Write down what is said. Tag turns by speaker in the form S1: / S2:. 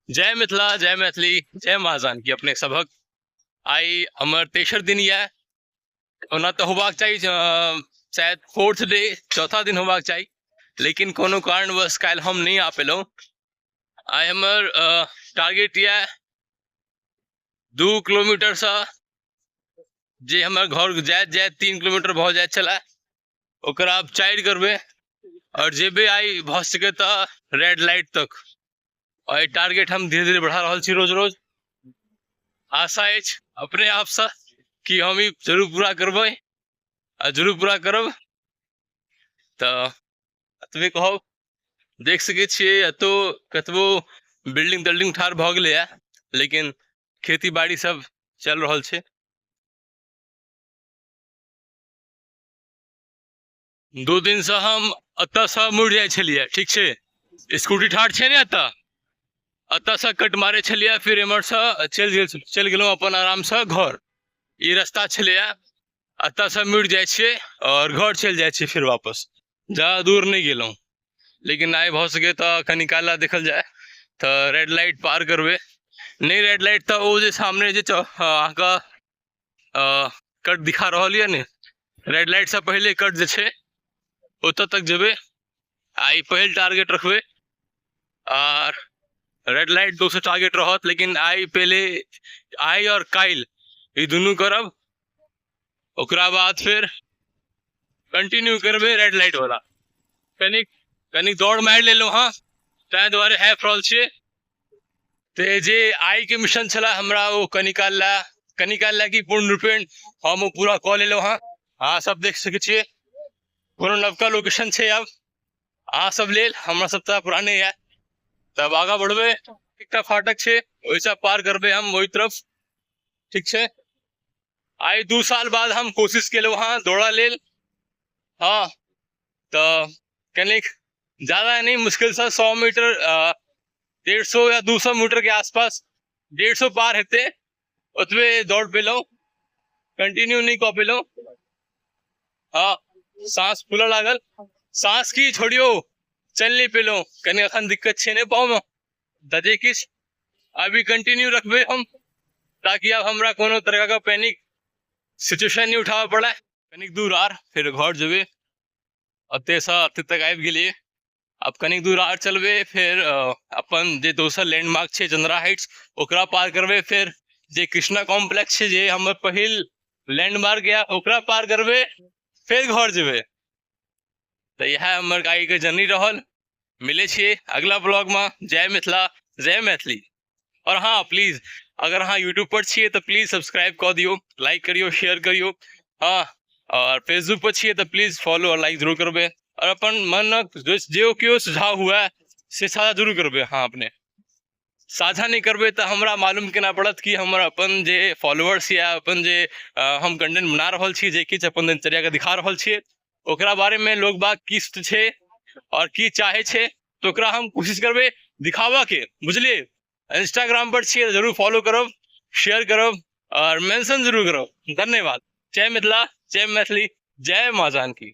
S1: जय मिथिला, जय मैथिली, जय माँ जानकी। अपने सभक आई हमर तेसर दिन ये। ओना तो होबाक चाहिए शायद फोर्थ डे, चौथा दिन होबाक चाहिए, लेकिन कोनो कारणवश काल्हि हम नहीं आ पेलहुँ। आई हमर टारगेट ये 2 किलोमीटर से जे हमर घर जाइत जाइत 3 किलोमीटर भऽ जाइत छलै, ओकरा आब 4 करबै और जेबै आई भऽ सके तऽ रेड लाइट तक। और टारगेट हम धीरे धीरे बढ़ा रहल छी रोज रोज। आशा अछि अपने आप से कि हम ई जरूर पूरा करबै आ जरूर पूरा करब। तऽ एतबे कहब। देख सकै छियै एतौ कतबो बिल्डिंग तल्डिंग ठाढ़ भऽ गेलैए, लेकिन खेती बाड़ी सब चल रहल छै। 2 दिन से हम एतऽ से मुड़ि जाइ छलियै, ठीक छै, स्कूटी ठाढ़ छै ने एतऽ, एतऽ से कट मारे छलियै, फिर एम्हर से चलि गेलहुँ अपन आराम से घर। ई रास्ता छलैए, एतऽ से मुड़ि जाइ छियै और घर चलि जाइ छियै फिर वापस। ज्यादा दूर नहीं गेलहुँ, लेकिन आइ भऽ सके तऽ कनि काला देखल जाए तऽ रेड लाइट पार करबै। नहीं रेड लाइट तऽ ओ जे सामने जे अहाँके कट दिखा रहल यऽ ने, रेड लाइट से पहले कट जे छै ओतऽ तक जेबै। आई पहिल टारगेट रखबै और रेड लाइट दोसर टारगेट रहत, लेकिन आई पहले आई और काल्हि ई दुनू करब, ओकरा बाद फिर कंटिन्यू करबै रेड लाइट वाला। कनिक दौड़ मारि लेलहुँ हाँ, ताहि दुआरे हाइफ रहल छियै। ते जे आई के मिशन छला हमरा ओ कनिकाल लए कि पूर्ण रूपेण हम ओ पूरा कऽ लेलहुँ हाँ। अहाँ सब देख सकै छियै कोनो नवका लोकेशन छै अब अहाँ सब लेल, हमरा सब तऽ पुराने यऽ। तब आगा बढ़बै, एकटा फाटक छै ओहिसँ पार करबै हम ओहि तरफ, ठीक छै। आई 2 साल बाद हम कोशिश केलहुँ हाँ दौड़ा लेल। हाँ तऽ कनिक ज्यादा नहीं, मुश्किल से 100 मीटर 150 या 200 मीटर के आसपास, 150 पार हेतै ओतबे दौड़ पेलहुँ, कंटिन्यू नहीं कऽ पेलहुँ। हाँ सांस फूलऽ लागल, सांस की छोड़ियो, चल नहीं पेलहुँ, कनि एखन दिक्कत छै ने पाँव में, दजे किछ अभी कंटिन्यू रखबै हम, ताकि अब हमरा कोनो तरह का पैनिक सिचुएशन नहीं उठाबऽ पड़े। कनिक दूर आर फिर घर जेबै, अते तक आबि गेलियै। अब कनिक दूर आर चलबै, फिर अपन जे दोसर लैंडमार्क छै चंद्रा हाइट्स ओकरा पार करबै, फिर जे कृष्णा कॉम्प्लेक्स छै जे हमर पहिल लैंडमार्क या ओकरा पार करबै, फिर घर जेबै। तऽ इएह हमर आइ के जर्नी रहल। मिले छियै अगला ब्लॉग में। जय मिथिला, जय मैथिली। और हाँ प्लीज अगर अहाँ यूट्यूब पर छियै तऽ प्लीज सब्सक्राइब कऽ दियौ, लाइक करियो, शेयर करियो। हाँ और फेसबुक पर छियै तऽ प्लीज फॉलो और लाइक जरूर करबै, और अपन मनक जे केओ सुझाव हुए से साझा जरूर करबै। हाँ अपने साझा नहीं करबै तऽ हमरा मालूम केना पड़त कि हमर अपन जे फॉलोअर्स या अपन जे हम कंटेंट बना रहल छी, जे किछु अपन दिनचर्या के दिखा रहल छियै, ओकरा बारे में लोग बाग की छै और की चाहे छै, तो ओकरा हम कोशिश करबै दिखावा के, बुझलिए। इंस्टाग्राम पर छियै जरूर फॉलो करब, शेयर करब और मेंशन जरूर करब। धन्यवाद। जय मिथिला, जय मैथिली, जय माँ जानकी।